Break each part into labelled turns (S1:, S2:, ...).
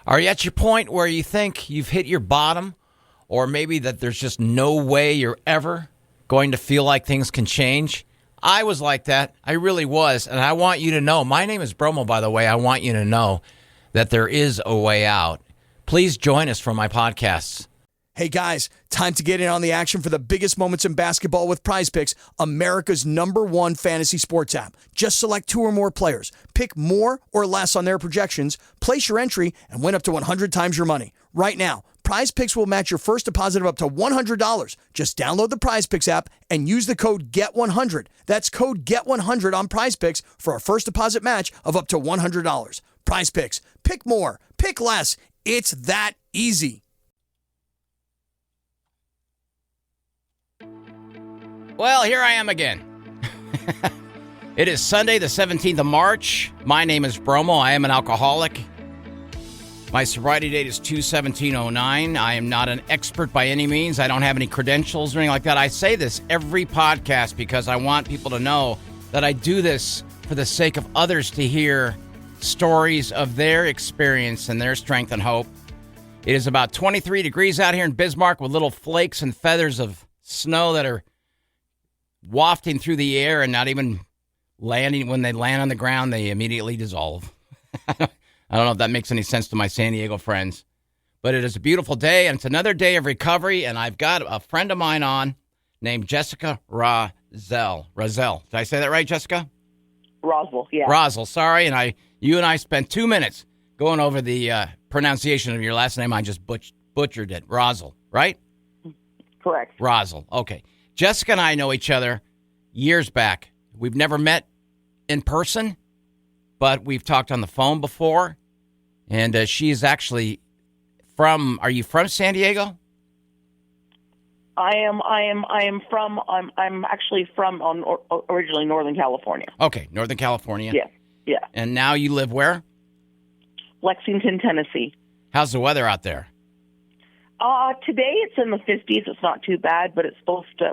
S1: Are you at your point where you think you've hit your bottom, or maybe that there's just no way you're ever going to feel like things can change? I was like that. I really was. And I want you to know, my name is Bromo, by the way. I want you to know that there is a way out. Please join us for my podcasts.
S2: Hey guys, time to get in on the action for the biggest moments in basketball with Prize Picks, America's #1 fantasy sports app. Just select 2 or more players, pick more or less on their projections, place your entry, and win up to 100 times your money. Right now, Prize Picks will match your first deposit of up to $100. Just download the Prize Picks app and use the code GET100. That's code GET100 on Prize Picks for a first deposit match of up to $100. Prize Picks. Pick more. Pick less. It's that easy.
S1: Well, here I am again. It is Sunday, the 17th of March. My name is Bromo. I am an alcoholic. My sobriety date is 2/17/09. I am not an expert by any means. I don't have any credentials or anything like that. I say this every podcast because I want people to know that I do this for the sake of others to hear stories of their experience and their strength and hope. It is about 23 degrees out here in Bismarck with little flakes and feathers of snow that are wafting through the air and not even landing. When they land on the ground, they immediately dissolve. I don't know if that makes any sense to my San Diego friends, but it is a beautiful day, and it's another day of recovery, and I've got a friend of mine on named Jessica Rosel. Rosel. Did I say that right, Jessica?
S3: Rosel, yeah.
S1: Rosel, sorry, and you and I spent 2 minutes going over the pronunciation of your last name. I just butchered it. Rosel, right?
S3: Correct.
S1: Rosel, okay. Jessica and I know each other years back. We've never met in person, but we've talked on the phone before. And she is actually are you from San Diego?
S3: I'm actually from originally Northern California.
S1: Okay, Northern California.
S3: Yeah.
S1: And now you live where?
S3: Lexington, Tennessee.
S1: How's the weather out there?
S3: Today it's in the 50s. It's not too bad, but it's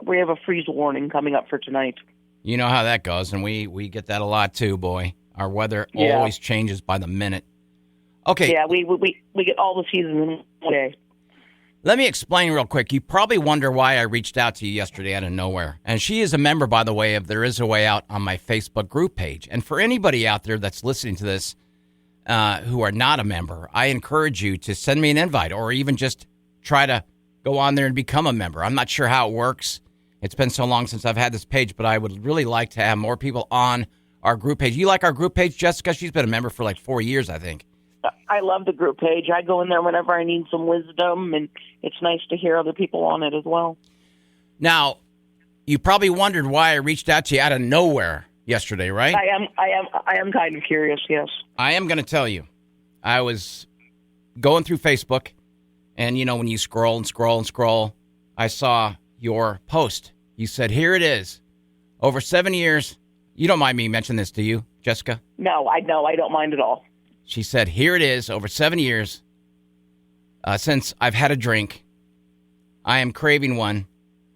S3: we have a freeze warning coming up for tonight.
S1: You know how that goes, and we get that a lot too, boy. Our weather always changes by the minute. Okay.
S3: Yeah, we get all the seasons in one day.
S1: Let me explain real quick. You probably wonder why I reached out to you yesterday out of nowhere. And she is a member, by the way, of There Is a Way Out on my Facebook group page. And for anybody out there that's listening to this who are not a member, I encourage you to send me an invite or even just try to go on there and become a member. I'm not sure how it works. It's been so long since I've had this page, but I would really like to have more people on our group page. You like our group page, Jessica? She's been a member for like 4 years, I think.
S3: I love the group page. I go in there whenever I need some wisdom, and it's nice to hear other people on it as well.
S1: Now, you probably wondered why I reached out to you out of nowhere yesterday, right?
S3: I am kind of curious, yes.
S1: I am going to tell you. I was going through Facebook, and you know when you scroll and scroll and scroll, I saw your post. You said, here it is. Over 7 years. You don't mind me mentioning this to you, Jessica?
S3: No, I don't mind at all.
S1: She said, here it is, over 7 years since I've had a drink. I am craving one.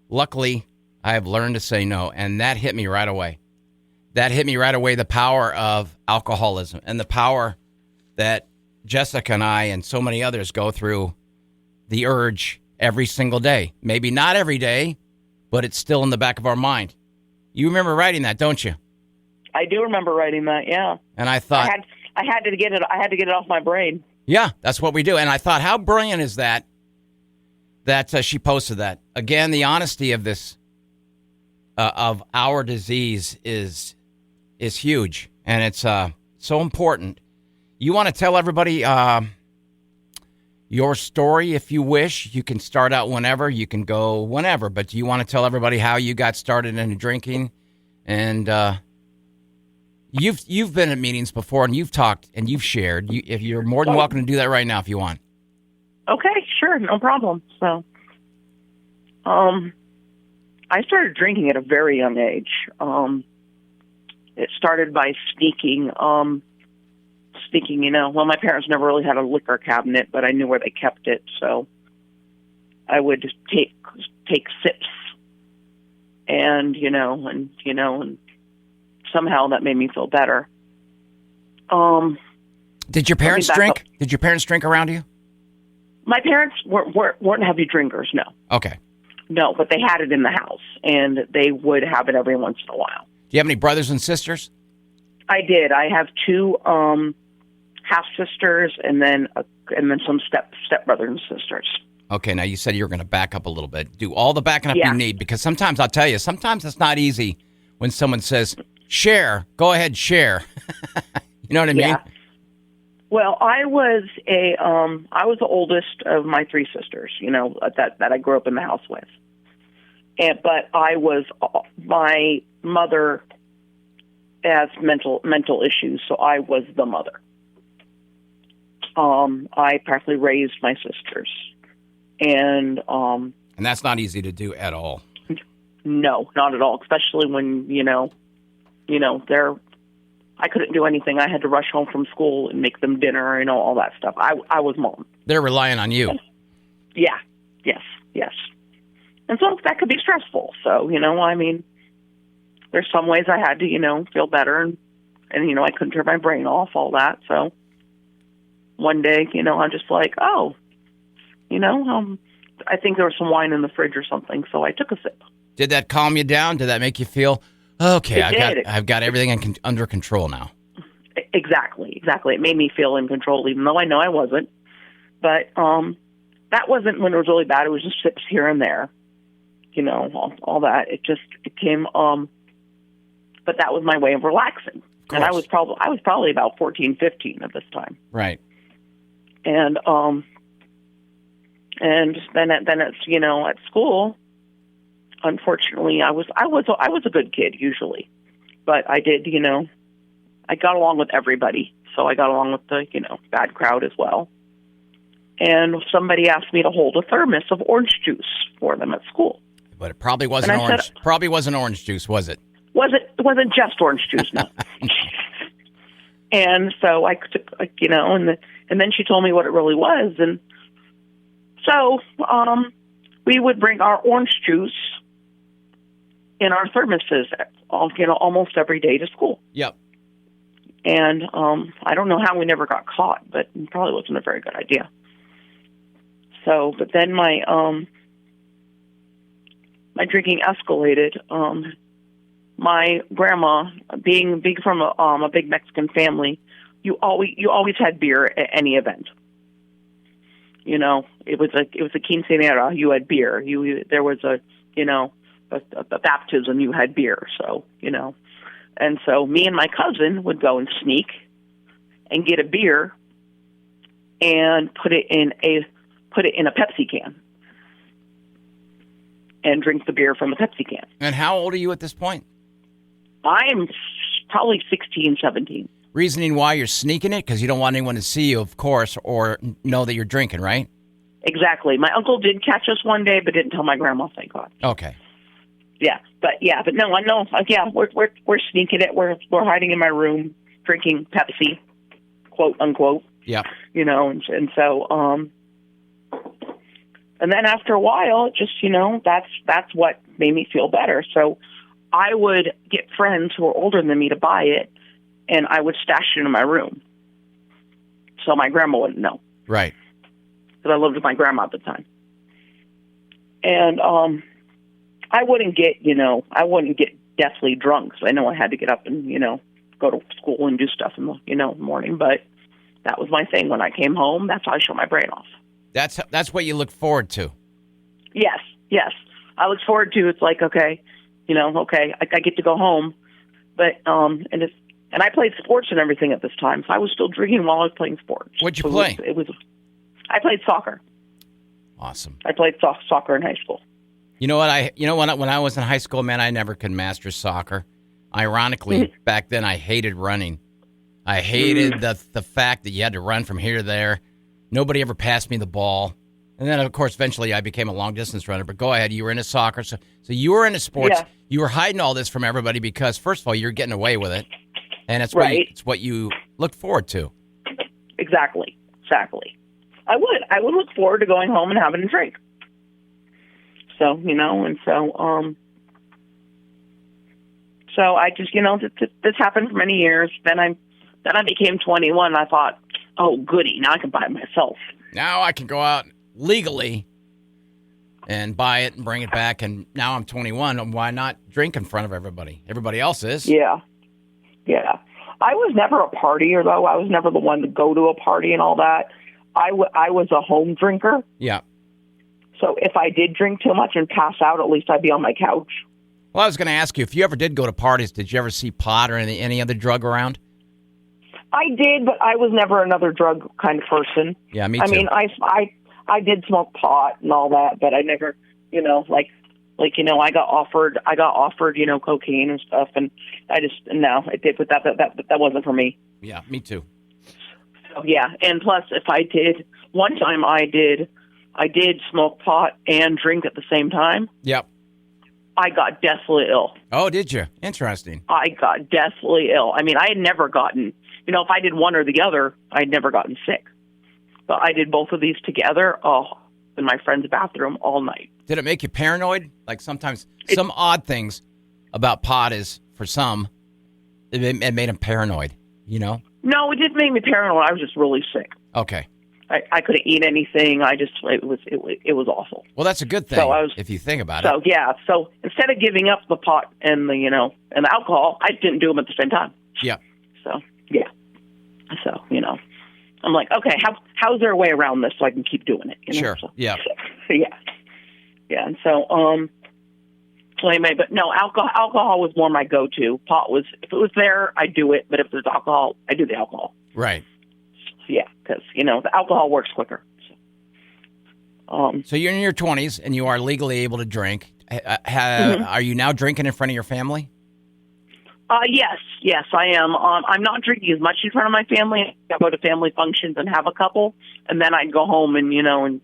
S1: Luckily, I have learned to say no, and that hit me right away. That hit me right away, the power of alcoholism and the power that Jessica and I and so many others go through the urge every single day. Maybe not every day, but it's still in the back of our mind. You remember writing that, don't you?
S3: I do remember writing that, yeah.
S1: And I thought...
S3: I had to get it off my brain.
S1: Yeah, that's what we do. And I thought, how brilliant is that she posted that. Again, the honesty of this, of our disease is huge. And it's so important. You want to tell everybody your story if you wish. You can start out whenever. You can go whenever. But do you want to tell everybody how you got started in drinking? And... You've been at meetings before, and you've talked, and you've shared. If you're more than welcome to do that right now if you want.
S3: Okay, sure, no problem. So, I started drinking at a very young age. It started by sneaking. Well, my parents never really had a liquor cabinet, but I knew where they kept it, so I would take sips, and somehow that made me feel better.
S1: Did your parents drink? Did your parents drink around you?
S3: My parents weren't heavy drinkers, no.
S1: Okay.
S3: No, but they had it in the house, and they would have it every once in a while.
S1: Do you have any brothers and sisters?
S3: I did. I have two half sisters, and then some stepbrothers and sisters.
S1: Okay, now you said you were going to back up a little bit. Do all the backing up you need, because sometimes I'll tell you, sometimes it's not easy when someone says, "Share, go ahead, share." You know what I mean?
S3: Yeah. Well, I was the oldest of my three sisters, that I grew up in the house with. But my mother has mental issues, so I was the mother. I practically raised my sisters, and
S1: that's not easy to do at all.
S3: No, not at all. Especially when I couldn't do anything. I had to rush home from school and make them dinner, all that stuff. I was mom.
S1: They're relying on you.
S3: Yeah. Yes. And so that could be stressful. So, there's some ways I had to, feel better and I couldn't turn my brain off, all that. So one day, I'm just like, I think there was some wine in the fridge or something. So I took a sip.
S1: Did that calm you down? Did that make you feel, okay, I've got everything under control now?
S3: Exactly. It made me feel in control, even though I know I wasn't. But that wasn't when it was really bad. It was just sips here and there, all that. It just became. But that was my way of relaxing, and I was probably about 14, 15 at this time.
S1: Right.
S3: And then it's at school. Unfortunately, I was a good kid usually, but I did I got along with everybody, so I got along with the bad crowd as well. And somebody asked me to hold a thermos of orange juice for them at school.
S1: But it probably wasn't orange. Probably wasn't orange juice, was it?
S3: It wasn't just orange juice, no. And so I took, and then she told me what it really was, and so we would bring our orange juice in our thermoses, almost every day to school.
S1: Yep.
S3: And I don't know how we never got caught, but it probably wasn't a very good idea. So, but then my drinking escalated. My grandma, being from a big Mexican family, you always had beer at any event. It was a quinceañera. You had beer. There was a baptism. You had beer. So and so me and my cousin would go and sneak and get a beer and put it in a Pepsi can and drink the beer from the Pepsi can.
S1: And how old are you at this point?
S3: I'm probably 16, 17.
S1: Reasoning why you're sneaking it? Because you don't want anyone to see you, of course, or know that you're drinking, right?
S3: Exactly. My uncle did catch us one day, but didn't tell my grandma, thank God.
S1: Okay.
S3: But no, I know. Yeah, we're sneaking it. We're hiding in my room, drinking Pepsi, quote unquote.
S1: Yeah.
S3: And so, and then after a while, just that's what made me feel better. So I would get friends who were older than me to buy it, and I would stash it in my room, so my grandma wouldn't know.
S1: Right.
S3: Because I lived with my grandma at the time, and I wouldn't get deathly drunk. So I know I had to get up and go to school and do stuff in the morning. But that was my thing. When I came home, that's how I shut my brain off.
S1: That's what you look forward to.
S3: Yes. I look forward to. It's like okay, I get to go home, but and I played sports and everything at this time, so I was still drinking while I was playing sports.
S1: What'd you play?
S3: I played soccer.
S1: Awesome.
S3: I played soccer in high school.
S1: You know what? When I was in high school, man, I never could master soccer. Ironically, back then I hated running. I hated the fact that you had to run from here to there. Nobody ever passed me the ball. And then, of course, eventually I became a long-distance runner. But go ahead. You were into soccer. So you were into sports. Yeah. You were hiding all this from everybody because, first of all, you're getting away with it. And it's what you look forward to.
S3: Exactly. I would look forward to going home and having a drink. So, and so I just, this happened for many years. Then I became 21. I thought, Oh, goody. Now I can buy it myself.
S1: Now I can go out legally and buy it and bring it back. And now I'm 21. Why not drink in front of everybody? Everybody else is.
S3: Yeah. Yeah. I was never a partier, though. I was never the one to go to a party and all that. I was a home drinker.
S1: Yeah.
S3: So if I did drink too much and pass out, at least I'd be on my couch.
S1: Well, I was going to ask you, if you ever did go to parties, did you ever see pot or any other drug around?
S3: I did, but I was never another drug kind of person.
S1: Yeah, me too.
S3: I mean, I did smoke pot and all that, but I never, you know, like you know, I got offered, you know, cocaine and stuff, and I just no, I did, but that wasn't for me.
S1: Yeah, me too.
S3: So yeah, and plus, if I did one time, I did smoke pot and drink at the same time.
S1: Yep.
S3: I got deathly ill.
S1: Oh, did you? Interesting.
S3: I got deathly ill. I mean, I had never gotten, you know, if I did one or the other, I'd never gotten sick. But I did both of these together, in my friend's bathroom all night.
S1: Did it make you paranoid? Like sometimes some odd things about pot is, for some, it made them paranoid, you know?
S3: No, it didn't make me paranoid. I was just really sick.
S1: Okay.
S3: I couldn't eat anything. It was awful.
S1: Well, that's a good thing if you think about it.
S3: So yeah. So instead of giving up the pot and the alcohol, I didn't do them at the same time.
S1: Yeah.
S3: So yeah. So I'm like, okay, how's there a way around this so I can keep doing it?
S1: Sure.
S3: So,
S1: yeah.
S3: So, yeah. Yeah. And so anyway, but no, alcohol was more my go-to. Pot was, if it was there, I'd do it. But if there's alcohol, I do the alcohol.
S1: Right.
S3: Yeah, because, the alcohol works quicker.
S1: So you're in your 20s, and you are legally able to drink. Are you now drinking in front of your family?
S3: Yes, I am. I'm not drinking as much in front of my family. I go to family functions and have a couple, and then I'd go home and, and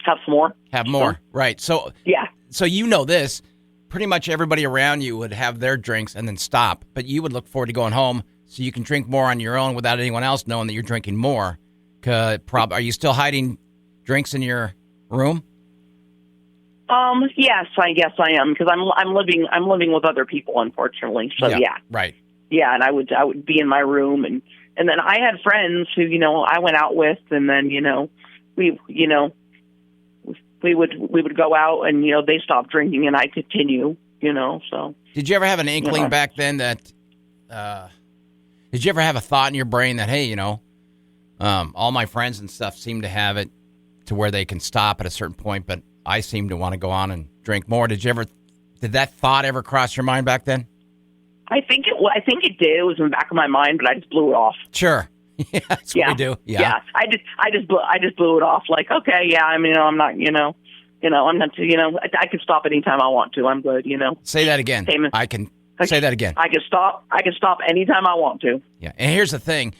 S3: have some more.
S1: Have more, right. So
S3: yeah.
S1: So this, pretty much everybody around you would have their drinks and then stop, but you would look forward to going home so you can drink more on your own without anyone else knowing that you're drinking more. Are you still hiding drinks in your room?
S3: Yes, I guess I am, because I'm living with other people, unfortunately. So yeah.
S1: Right.
S3: Yeah, and I would be in my room, and then I had friends who I went out with, and then we would go out, and they stopped drinking, and I continue. So. Did
S1: you ever have an inkling back then that? Did you ever have a thought in your brain that, hey, all my friends and stuff seem to have it to where they can stop at a certain point, but I seem to want to go on and drink more? Did that thought ever cross your mind back then?
S3: I think it did. It was in the back of my mind, but I just blew it off.
S1: Sure. Yeah, that's what we do. Yeah.
S3: Yeah. I just blew it off. Like, okay, yeah. I mean, I'm not, I'm not, I can stop anytime I want to. I'm good.
S1: Say that again. Say that again.
S3: I can stop anytime I want to.
S1: Yeah. And here's the thing.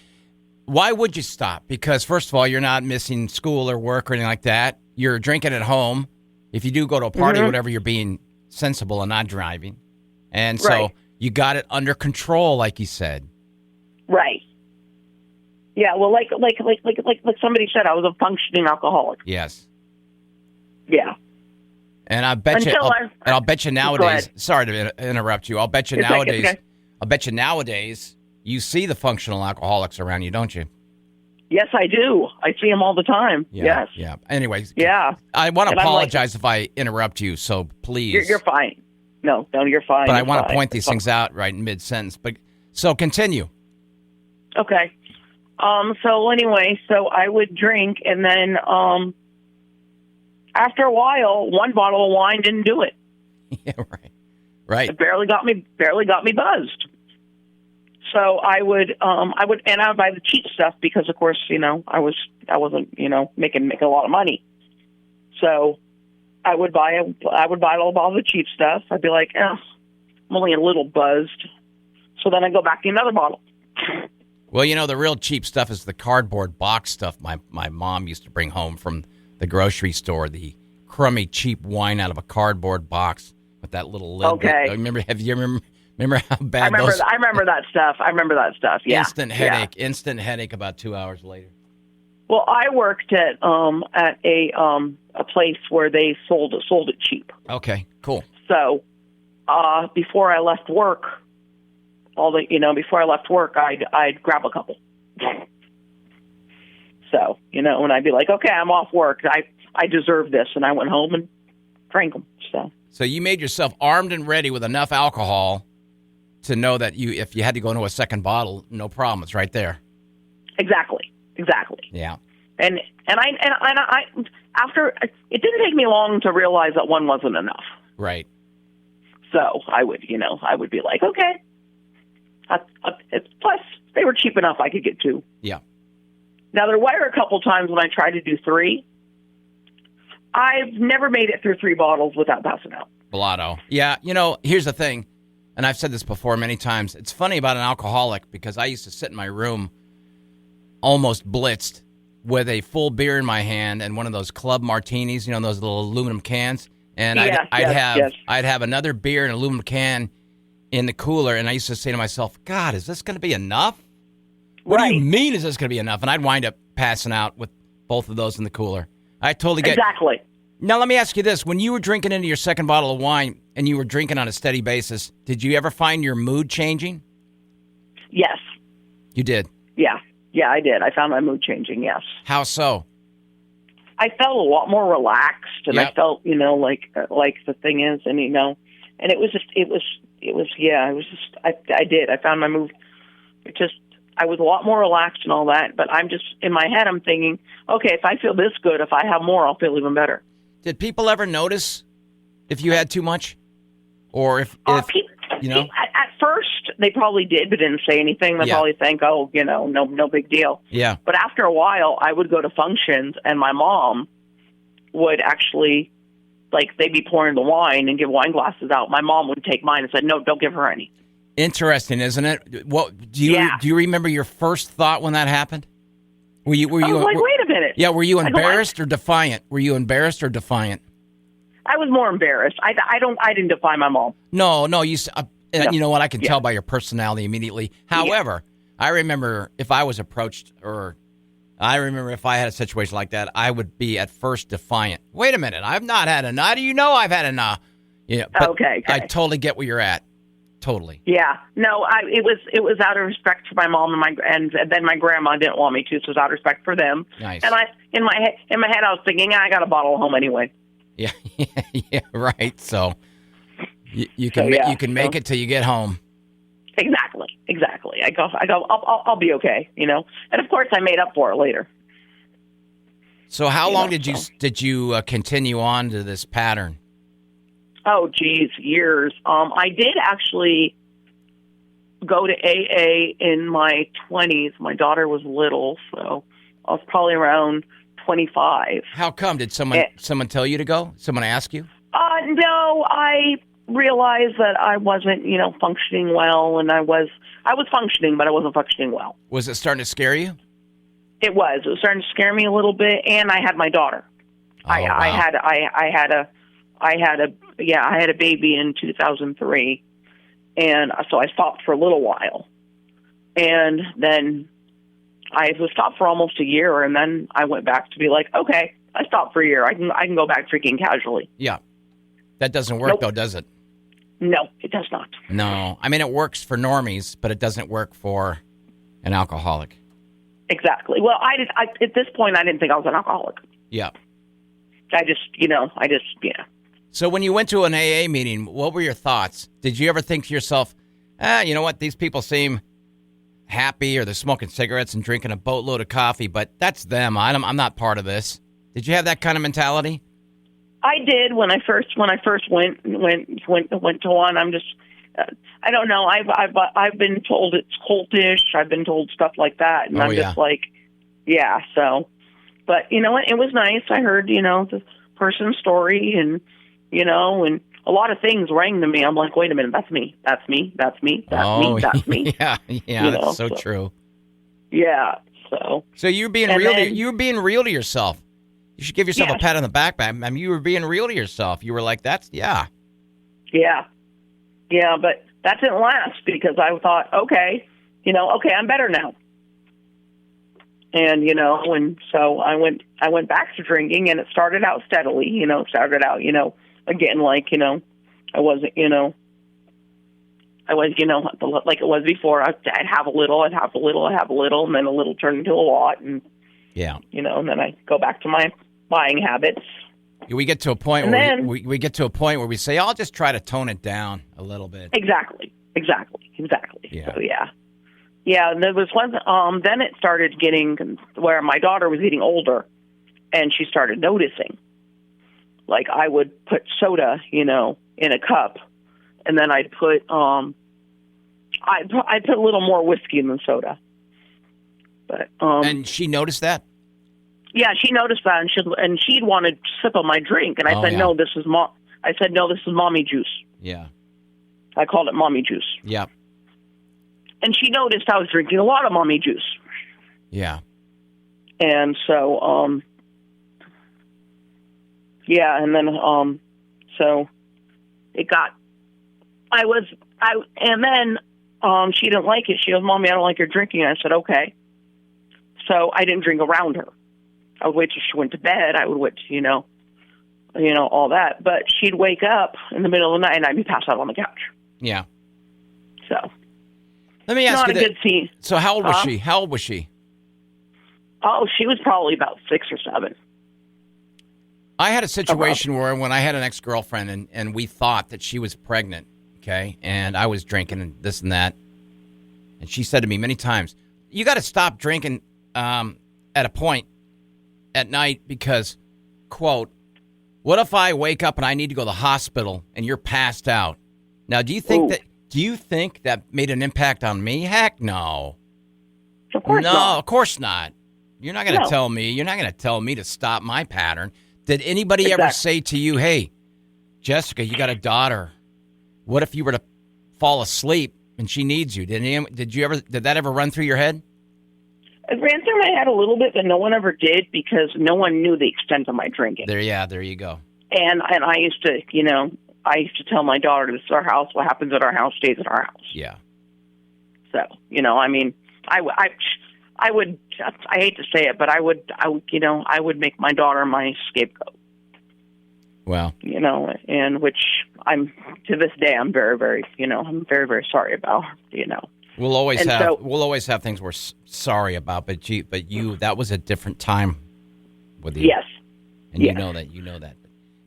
S1: Why would you stop? Because first of all, you're not missing school or work or anything like that. You're drinking at home. If you do go to a party or whatever, you're being sensible and not driving. And so you got it under control, like you said.
S3: Right. Yeah. Well, like somebody said, I was a functioning alcoholic.
S1: Yes.
S3: Yeah.
S1: And I bet I'll bet you nowadays. Sorry to interrupt you. I'll bet you nowadays. Okay. I'll bet you nowadays you see the functional alcoholics around you, don't you?
S3: Yes, I do. I see them all the time.
S1: Yeah,
S3: yes.
S1: Yeah. Anyways.
S3: Yeah.
S1: I want to apologize if I interrupt you. So please.
S3: You're fine. No, you're fine.
S1: But I want to point these things out right in mid-sentence. But so continue.
S3: Okay. So anyway, I would drink, and then after a while, one bottle of wine didn't do it.
S1: Yeah, right.
S3: It barely got me buzzed. So I would buy the cheap stuff because, of course, I wasn't making a lot of money. So I would buy a little bottle of the cheap stuff. I'd be like, I'm only a little buzzed. So then I go back to another bottle.
S1: Well, the real cheap stuff is the cardboard box stuff my mom used to bring home from the grocery store, the crummy, cheap wine out of a cardboard box with that little lid.
S3: Okay.
S1: Remember how bad those...
S3: I remember that stuff. Yeah.
S1: Instant headache about 2 hours later.
S3: Well, I worked at a place where they sold it cheap.
S1: Okay, cool.
S3: So, before I left work, I'd grab a couple. So, and I'd be like, okay, I'm off work. I deserve this. And I went home and drank them.
S1: So you made yourself armed and ready with enough alcohol to know that if you had to go into a second bottle, no problem. It's right there.
S3: Exactly.
S1: Yeah.
S3: And I after, it didn't take me long to realize that one wasn't enough.
S1: Right.
S3: So I would be like, okay. Plus, they were cheap enough I could get 2.
S1: Yeah.
S3: Now, there were a couple times when I tried to do 3. I've never made it through 3 bottles without passing out.
S1: Blotto. Yeah, here's the thing, and I've said this before many times. It's funny about an alcoholic because I used to sit in my room almost blitzed with a full beer in my hand and one of those club martinis, those little aluminum cans. And I'd have another beer in an aluminum can in the cooler, and I used to say to myself, God, is this going to be enough? What do you mean is this going to be enough? And I'd wind up passing out with both of those in the cooler. I totally get it.
S3: Exactly.
S1: Now, let me ask you this. When you were drinking into your second bottle of wine and you were drinking on a steady basis, did you ever find your mood changing?
S3: Yes.
S1: You did?
S3: Yeah. Yeah, I did. I found my mood changing, yes.
S1: How so?
S3: I felt a lot more relaxed, and I felt, like the thing is, and, and I did. I found my mood, I was a lot more relaxed and all that, but I'm just, in my head, I'm thinking, okay, if I feel this good, if I have more, I'll feel even better.
S1: Did people ever notice if you had too much? Or if
S3: at first, they probably did, but didn't say anything. They probably think, no big deal.
S1: Yeah.
S3: But after a while, I would go to functions, and my mom would actually, they'd be pouring the wine and give wine glasses out. My mom would take mine and said, no, don't give her any.
S1: Interesting, isn't it? What do you remember your first thought when that happened? Were you
S3: I was like, wait a minute.
S1: Yeah, were you embarrassed or defiant? Were you embarrassed or defiant?
S3: I was more embarrassed. I didn't defy my mom.
S1: No, you know what? I can tell by your personality immediately. However, I remember if I was approached I remember if I had a situation like that, I would be at first defiant. Wait a minute, I've not had enough. How do you know I've had enough? But
S3: okay.
S1: I totally get where you're at. Totally.
S3: Yeah. No, it was out of respect for my mom and then my grandma didn't want me to, so it was out of respect for them.
S1: Nice.
S3: And in my head I was thinking, I got a bottle at home anyway.
S1: Yeah, right. So you can make it till you get home.
S3: Exactly. I go. I'll be okay. And of course I made up for it later.
S1: So how long did you continue on to this pattern?
S3: Oh, geez, years. I did actually go to AA in my 20s. My daughter was little, so I was probably around 25.
S1: How come? Did someone tell you to go? Someone ask you?
S3: No, I realized that I wasn't, functioning well, and I was functioning, but I wasn't functioning well.
S1: Was it starting to scare you?
S3: It was. It was starting to scare me a little bit, and I had my daughter.
S1: Oh, wow.
S3: I had a baby in 2003, and so I stopped for a little while, and then I was stopped for almost a year, and then I went back to be like, okay, I stopped for a year. I can go back drinking casually.
S1: Yeah, that doesn't work though, does it?
S3: No, it does not.
S1: No, I mean it works for normies, but it doesn't work for an alcoholic.
S3: Exactly. Well, at this point, I didn't think I was an alcoholic.
S1: Yeah.
S3: I just.
S1: So when you went to an AA meeting, what were your thoughts? Did you ever think to yourself, you know what, these people seem happy, or they're smoking cigarettes and drinking a boatload of coffee, but that's them. I'm not part of this. Did you have that kind of mentality?
S3: I did when I first went to one. I'm just, I don't know. I've been told it's cultish. I've been told stuff like that, and just like, yeah. So, but you know what? It was nice. I heard the person's story, and and a lot of things rang to me. I'm like, wait a minute, that's me. That's me. That's me. That's me.
S1: Yeah, that's so true.
S3: Yeah. So
S1: you were being real. You were being real to yourself. You should give yourself a pat on the back, man. I mean, you were being real to yourself. You were like, Yeah,
S3: but that didn't last because I thought, okay, I'm better now. And, and so I went back to drinking, and it started out steadily, again, like, I wasn't, I was, like it was before. I'd have a little, and then a little turned into a lot. And
S1: Yeah.
S3: And then I go back to my buying habits.
S1: We get to a point where we get to a point where we say, I'll just try to tone it down a little bit.
S3: Exactly.
S1: Yeah.
S3: So, yeah, and there was one, then it started getting where my daughter was getting older, and she started noticing. Like, I would put soda, in a cup, and then I'd put, I'd put a little more whiskey in the soda. But
S1: and she noticed that?
S3: Yeah, she noticed that, and she'd want to sip of my drink, and I said, no, this is mommy juice.
S1: Yeah.
S3: I called it mommy juice.
S1: Yeah.
S3: And she noticed I was drinking a lot of mommy juice.
S1: Yeah.
S3: And so, and then, so it got, and then she didn't like it. She goes, Mommy, I don't like your drinking. I said, okay. So I didn't drink around her. I would wait till she went to bed. I would wait till, all that. But she'd wake up in the middle of the night and I'd be passed out on the couch.
S1: Yeah.
S3: So.
S1: Let me ask you
S3: Not a good scene.
S1: So how old was she? How old was she?
S3: Oh, she was probably about 6 or 7.
S1: I had a situation where when I had an ex-girlfriend and we thought that she was pregnant, okay, and I was drinking and this and that, and she said to me many times, you got to stop drinking at a point at night because, quote, what if I wake up and I need to go to the hospital and you're passed out? Now, do you think that made an impact on me? Heck no.
S3: Of course not.
S1: No, of course not. You're not going to tell me. You're not going to tell me to stop my pattern. Did anybody ever say to you, hey, Jessica, you got a daughter. What if you were to fall asleep and she needs you? Did that ever run through your head?
S3: It ran through my head a little bit, but no one ever did because no one knew the extent of my drinking.
S1: There you go.
S3: And I used to, I used to tell my daughter, this is our house. What happens at our house stays at our house.
S1: Yeah.
S3: So, I would, I hate to say it, but I would make my daughter my scapegoat.
S1: Well,
S3: and which to this day, I'm very, very, I'm very, very sorry about,
S1: We'll always have things we're sorry about, but that was a different time with you.
S3: Yes.
S1: And you know that.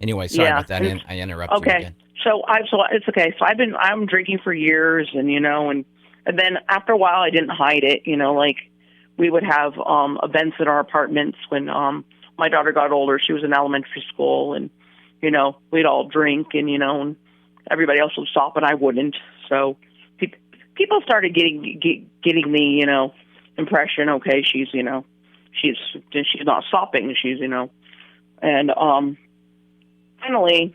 S1: Anyway, sorry about that. I interrupted you again.
S3: So it's okay. So I'm drinking for years and then after a while I didn't hide it, like we would have events at our apartments when my daughter got older. She was in elementary school and we'd all drink and everybody else would stop and I wouldn't. So people started getting the impression, okay, she's not stopping, she's and finally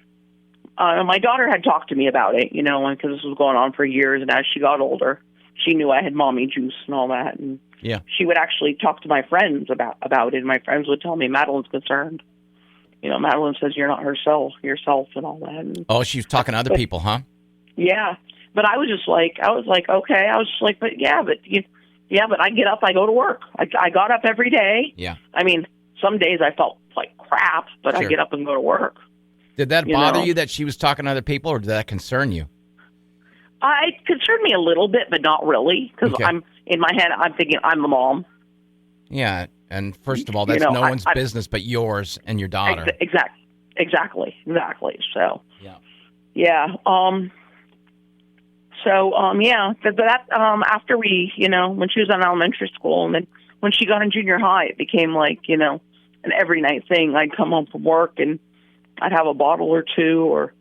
S3: my daughter had talked to me about it, because this was going on for years, and as she got older she knew I had mommy juice and all that, and she would actually talk to my friends about it, and my friends would tell me, Madeline's concerned. Madeline says you're not yourself and all that. And,
S1: she's talking to other people, huh?
S3: Yeah. But I was okay. I was just like, but I get up, I go to work. I got up every day.
S1: Yeah.
S3: I mean, some days I felt like crap, but I get up and go to work.
S1: Did that bother you that she was talking to other people, or did that concern you?
S3: It concerned me a little bit, but not really, because I'm in my head, I'm thinking I'm the mom.
S1: Yeah. And first of all, that's no one's business but yours and your daughter.
S3: Exactly. So,
S1: yeah.
S3: That after we, when she was in elementary school, and then when she got in junior high, it became like, an every night thing. I'd come home from work and I'd have a bottle or two, or,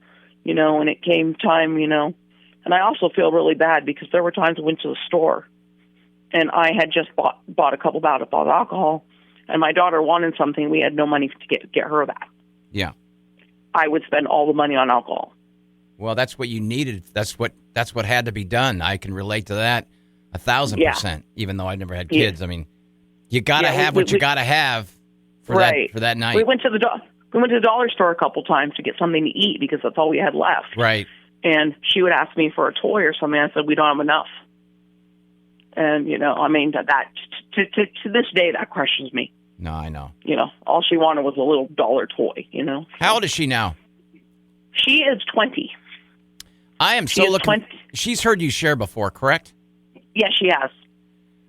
S3: and it came time, and I also feel really bad because there were times I went to the store and I had just bought a couple bottles of alcohol, and my daughter wanted something. We had no money to get her that.
S1: Yeah.
S3: I would spend all the money on alcohol.
S1: Well, that's what you needed. That's what had to be done. I can relate to that 1,000%. Even though I never had kids, I mean, you got to have what you got to have for that night.
S3: We went to the dollar store a couple times to get something to eat because that's all we had left.
S1: Right.
S3: And she would ask me for a toy or something. I said, we don't have enough. And that to this day that crushes me.
S1: No, I know.
S3: All she wanted was a little dollar toy.
S1: How old is she now?
S3: She is 20.
S1: I am so looking. She's heard you share before, correct?
S3: Yes, she has.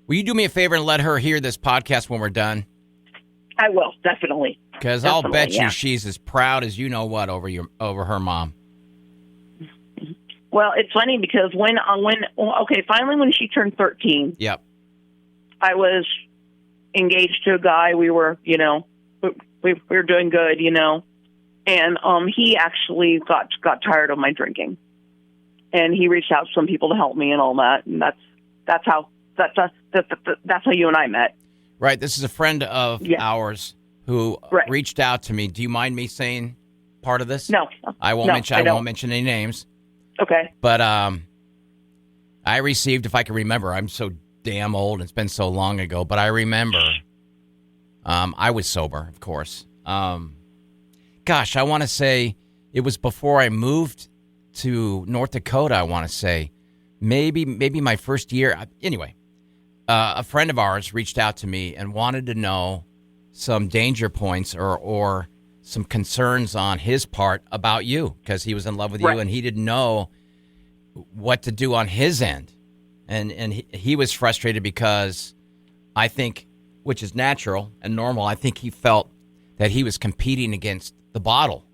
S1: Will you do me a favor and let her hear this podcast when we're done?
S3: I will, definitely.
S1: Because I'll bet
S3: yeah.
S1: you she's as proud as you know what over her mom.
S3: Well, it's funny because finally when she turned 13,
S1: Yep.
S3: I was engaged to a guy. We were, we were doing good, and he actually got tired of my drinking, and he reached out to some people to help me and all that, and that's how you and I met.
S1: Right. This is a friend of ours who reached out to me. Do you mind me saying part of this?
S3: No,
S1: I won't mention any names.
S3: Okay.
S1: But I received, if I can remember, I'm so damn old. It's been so long ago, but I remember. I was sober, of course. Gosh, I want to say it was before I moved to North Dakota. I want to say maybe my first year. Anyway, a friend of ours reached out to me and wanted to know some danger points or some concerns on his part about you because he was in love with you and he didn't know what to do on his end. And he was frustrated because I think, which is natural and normal, I think he felt that he was competing against the bottle.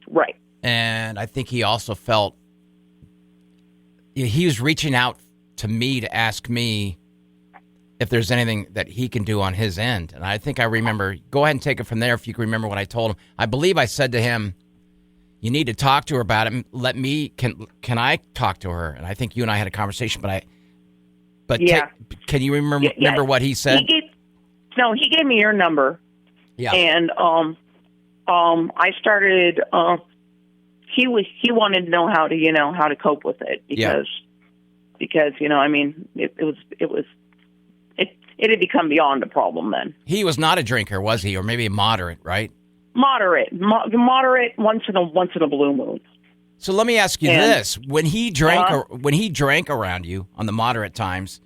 S3: Right.
S1: And I think he also felt he was reaching out to me to ask me if there's anything that he can do on his end. And I think I remember, go ahead and take it from there if you can remember what I told him. I believe I said to him, you need to talk to her about it. Can I talk to her? And I think you and I had a conversation, can you remember what he said?
S3: He gave me your number.
S1: Yeah.
S3: And I started he wanted to know how to cope with it because it had become beyond a problem then.
S1: He was not a drinker, was he? Or maybe a moderate, right?
S3: Moderate once in a blue moon.
S1: So let me ask you this: when he drank around you on the moderate times,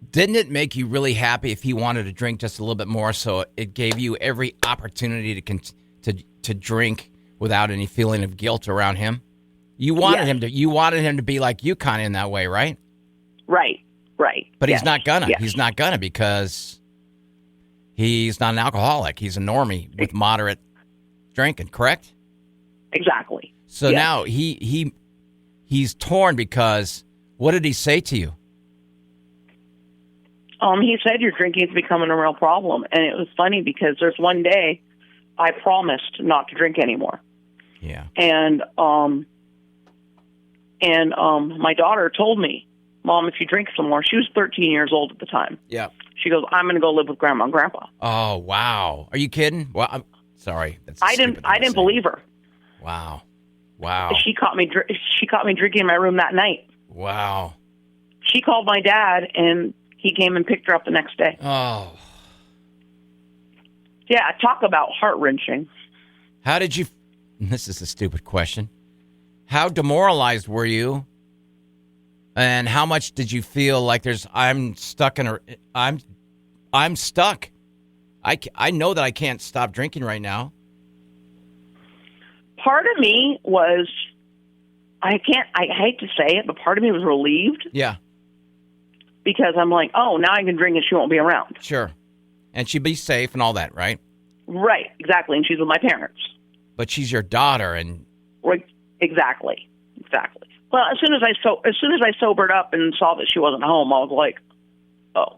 S1: didn't it make you really happy if he wanted to drink just a little bit more? So it gave you every opportunity to drink without any feeling of guilt around him. You wanted him to be like you, kind of in that way, right?
S3: Right.
S1: But he's not gonna. Yes. He's not gonna because he's not an alcoholic. He's a normie with moderate drinking, correct?
S3: Exactly.
S1: So now he's torn because what did he say to you?
S3: He said your drinking is becoming a real problem, and it was funny because there's one day I promised not to drink anymore.
S1: Yeah.
S3: And my daughter told me, Mom, if you drink some more, she was 13 years old at the time.
S1: Yeah.
S3: She goes, I'm going to go live with Grandma and Grandpa.
S1: Oh, wow. Are you kidding? Well, I'm sorry.
S3: I didn't believe her.
S1: Wow.
S3: She caught me drinking in my room that night.
S1: Wow.
S3: She called my dad, and he came and picked her up the next day.
S1: Oh.
S3: Yeah, talk about heart-wrenching.
S1: How did you... This is a stupid question. How demoralized were you? And how much did you feel like I'm stuck. I know that I can't stop drinking right now.
S3: Part of me was, I hate to say it, but part of me was relieved.
S1: Yeah.
S3: Because I'm like, oh, now I can drink and she won't be around.
S1: Sure. And she'd be safe and all that, right?
S3: Right, exactly. And she's with my parents.
S1: But she's your daughter and...
S3: Right, exactly. Well, as soon as I sobered up and saw that she wasn't home, I was like, oh,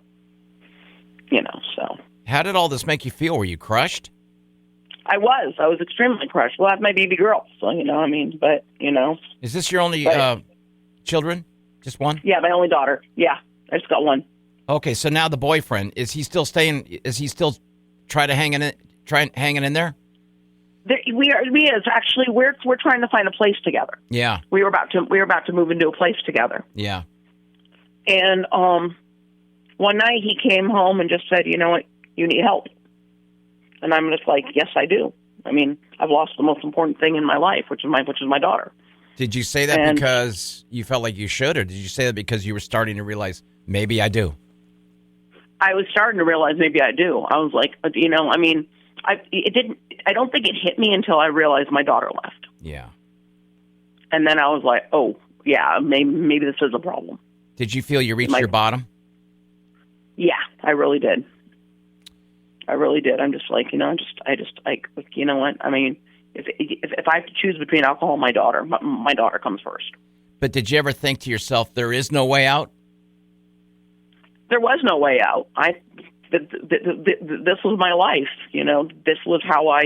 S3: so.
S1: How did all this make you feel? Were you crushed?
S3: I was extremely crushed. Well, I have my baby girl, so, but.
S1: Is this your only children? Just one?
S3: Yeah, my only daughter. Yeah, I just got one.
S1: Okay, so now the boyfriend, is he still hanging in there? We're trying to find a place together. Yeah.
S3: We were about to move into a place together.
S1: Yeah.
S3: And one night he came home and just said, you know what, you need help. And I'm just like, yes, I do. I mean, I've lost the most important thing in my life, which is my daughter.
S1: Did you say that because you felt like you should, or did you say that because you were starting to realize maybe I do?
S3: I was starting to realize maybe I do. I was like, I don't think it hit me until I realized my daughter left.
S1: Yeah.
S3: And then I was like, oh, yeah, maybe this is a problem.
S1: Did you feel you reached your bottom?
S3: Yeah, I really did. I really did. I'm just like, you know what? I mean, if I have to choose between alcohol and my daughter comes first.
S1: But did you ever think to yourself, there is no way out?
S3: There was no way out. This was my life. This was how I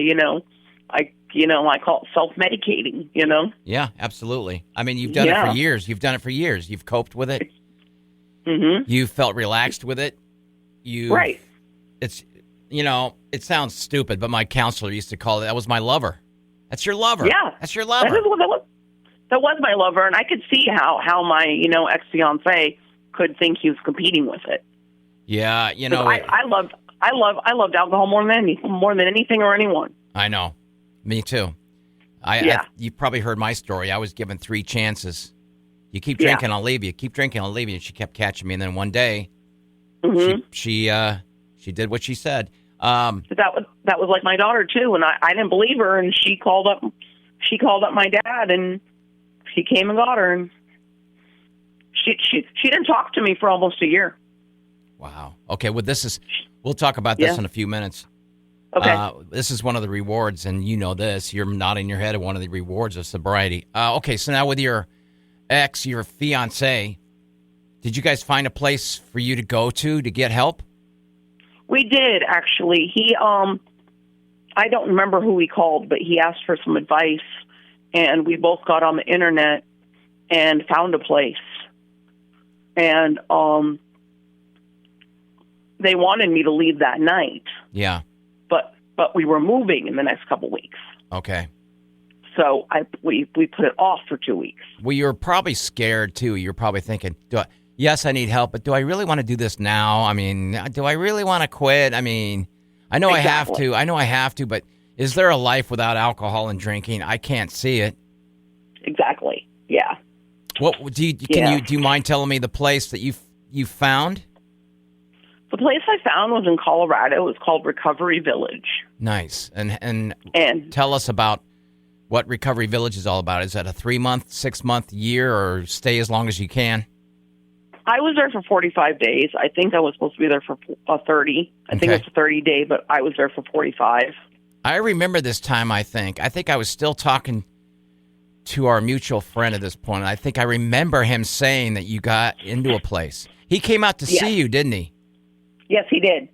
S3: call it self-medicating.
S1: Yeah, absolutely. I mean, you've done it for years. You've done it for years. You've coped with it.
S3: Mm-hmm.
S1: You felt relaxed with it.
S3: Right.
S1: It's, it sounds stupid, but my counselor used to call it, that was my lover. That's your lover.
S3: Yeah.
S1: That's your lover.
S3: That was my lover, and I could see how my, ex-fiance could think he was competing with it.
S1: Yeah,
S3: I loved alcohol more than anything or anyone.
S1: I know. Me too. You probably heard my story. I was given 3 chances. You keep drinking, I'll leave you. Keep drinking, I'll leave you. And she kept catching me. And then one day, she did what she said.
S3: That was like my daughter too, and I didn't believe her. And she called up my dad, and he came and got her. And she didn't talk to me for almost a year.
S1: Wow. Okay. Well, we'll talk about this in a few minutes.
S3: Okay.
S1: This is one of the rewards, and you know this. You're nodding your head at one of the rewards of sobriety. Okay. So now with your ex, your fiance, did you guys find a place for you to go to get help?
S3: We did, actually. He, I don't remember who he called, but he asked for some advice, and we both got on the internet and found a place. And they wanted me to leave that night.
S1: Yeah.
S3: But we were moving in the next couple weeks.
S1: Okay.
S3: So we put it off for 2 weeks.
S1: Well, you're probably scared too. You're probably thinking, yes, I need help, but do I really want to do this now? I mean, do I really want to quit? I mean, I know
S3: Exactly.
S1: I have to, but is there a life without alcohol and drinking? I can't see it.
S3: Exactly. Yeah.
S1: What do you mind telling me the place that you found?
S3: The place I found was in Colorado. It was called Recovery Village.
S1: Nice. And tell us about what Recovery Village is all about. Is that a 3-month, 6-month, year, or stay as long as you can?
S3: I was there for 45 days. I think I was supposed to be there for 30. I think it was a 30-day, but I was there for 45.
S1: I remember this time, I think. I think I was still talking to our mutual friend at this point, and I think I remember him saying that you got into a place. He came out to see you, didn't he?
S3: Yes, he did.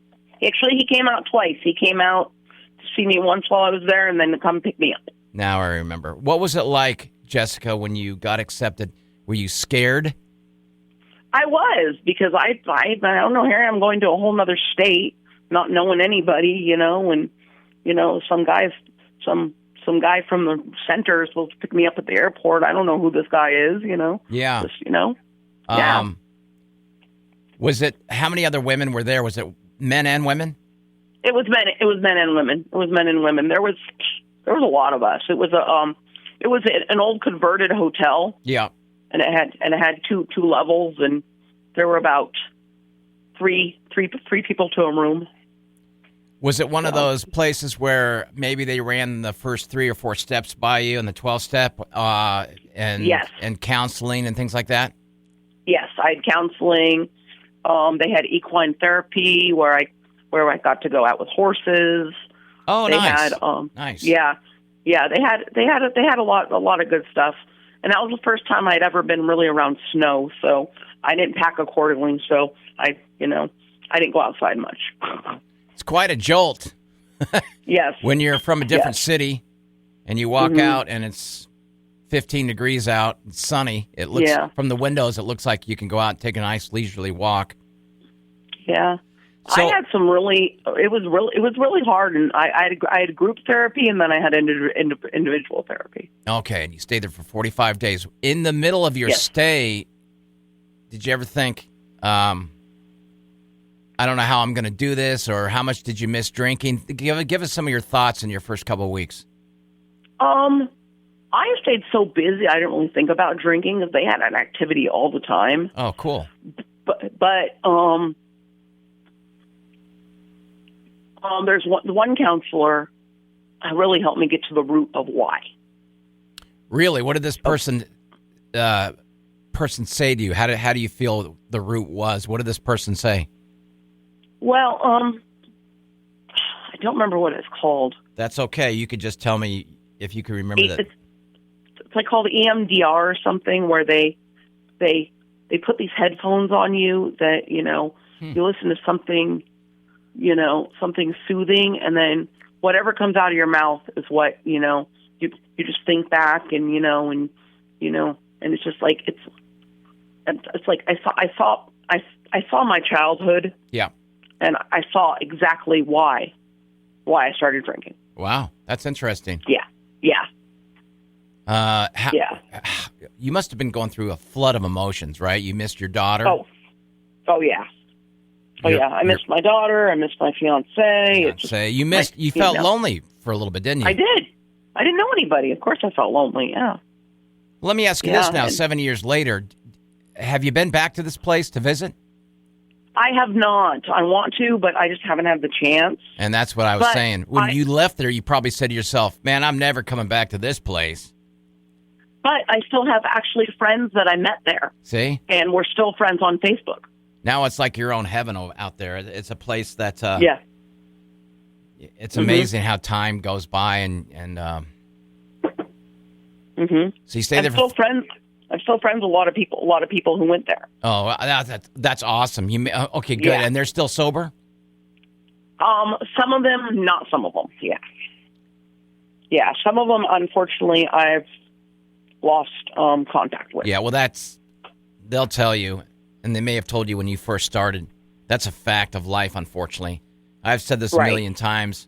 S3: Actually, he came out twice. He came out to see me once while I was there and then to come pick me up.
S1: Now I remember. What was it like, Jessica, when you got accepted? Were you scared?
S3: I was, because I don't know, Harry, I'm going to a whole nother state, not knowing anybody, and, some guy from the center is supposed to pick me up at the airport. I don't know who this guy is,
S1: Yeah.
S3: Just, yeah.
S1: Was it, how many other women were there? Was it men and women?
S3: It was men and women. There was a lot of us. It was an old converted hotel.
S1: Yeah.
S3: And it had two levels, and there were about three people to a room.
S1: Was it one of those places where maybe they ran the first 3 or 4 steps by you and the 12th step, and counseling and things like that? Yes,
S3: I had counseling. They had equine therapy where I got to go out with horses.
S1: Oh,
S3: they
S1: nice.
S3: Had,
S1: nice.
S3: Yeah. They had a lot of good stuff. And that was the first time I'd ever been really around snow, so I didn't pack accordingly. So I didn't go outside much.
S1: It's quite a jolt.
S3: Yes.
S1: When you're from a different city and you walk out and it's 15 degrees out, it's sunny. It looks from the windows. It looks like you can go out and take a nice leisurely walk.
S3: Yeah.
S1: So,
S3: I had some it was really hard, and I had group therapy, and then I had individual therapy.
S1: Okay, and you stayed there for 45 days. In the middle of your stay, did you ever think, I don't know how I'm going to do this, or how much did you miss drinking? Give us some of your thoughts in your first couple of weeks.
S3: I stayed so busy, I didn't really think about drinking, because they had an activity all the time.
S1: Oh, cool.
S3: But there's one counselor really helped me get to the root of why.
S1: Really? What did this person say to you? How do you feel the root was? What did this person say?
S3: Well, don't remember what it's called.
S1: That's okay. You could just tell me if you can remember that.
S3: It's like called EMDR or something, where they put these headphones on you that, you listen to something, something soothing, and then whatever comes out of your mouth is what, you just think back and, and it's just like, it's like I saw my childhood.
S1: Yeah.
S3: And I saw exactly why I started drinking.
S1: Wow. That's interesting.
S3: Yeah. Yeah.
S1: Yeah. You must have been going through a flood of emotions, right? You missed your daughter.
S3: Oh yeah. I missed my daughter. I missed my fiance.
S1: You felt lonely for a little bit, didn't you?
S3: I did. I didn't know anybody. Of course I felt lonely, yeah.
S1: Let me ask you this now, 7 years later. Have you been back to this place to visit?
S3: I have not. I want to, but I just haven't had the chance.
S1: And that's what I was saying. When you left there, you probably said to yourself, man, I'm never coming back to this place.
S3: But I still have actually friends that I met there.
S1: See?
S3: And we're still friends on Facebook.
S1: Now it's like your own heaven out there. It's a place that...
S3: yeah.
S1: It's amazing how time goes by and so you stay there.
S3: I'm still friends with a lot of people who went there.
S1: Oh, that's awesome. Okay, good. Yeah. And they're still sober?
S3: Some of them, not some of them. Yeah. Yeah, some of them, unfortunately, I've lost contact with.
S1: Yeah, well, they'll tell you, and they may have told you when you first started. That's a fact of life, unfortunately. I've said this a million times.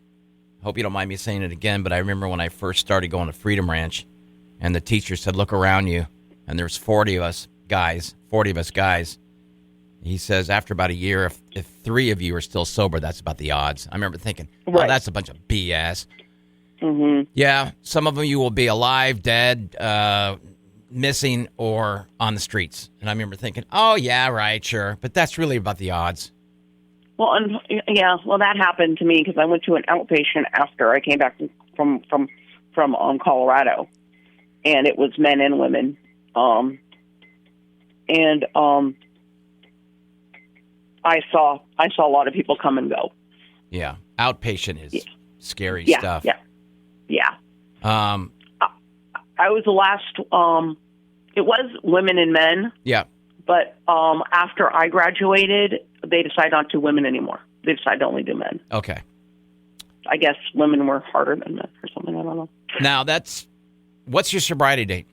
S1: Hope you don't mind me saying it again, but I remember when I first started going to Freedom Ranch, and the teacher said, look around you, and there's 40 of us guys. He says, after about a year, if 3 of you are still sober, that's about the odds. I remember thinking, that's a bunch of BS.
S3: Mm-hmm.
S1: Yeah, some of you will be alive, dead, missing, or on the streets. And I remember thinking, oh, yeah, right, sure. But that's really about the odds.
S3: Well, that happened to me because I went to an outpatient after I came back from Colorado, and it was men and women, I saw a lot of people come and go.
S1: Yeah, outpatient is scary stuff.
S3: Yeah. I was the last. It was women and men.
S1: Yeah.
S3: But after I graduated, they decided not to do women anymore. They decided to only do men.
S1: Okay.
S3: I guess women were harder than men or something. I don't know.
S1: Now, what's your sobriety date?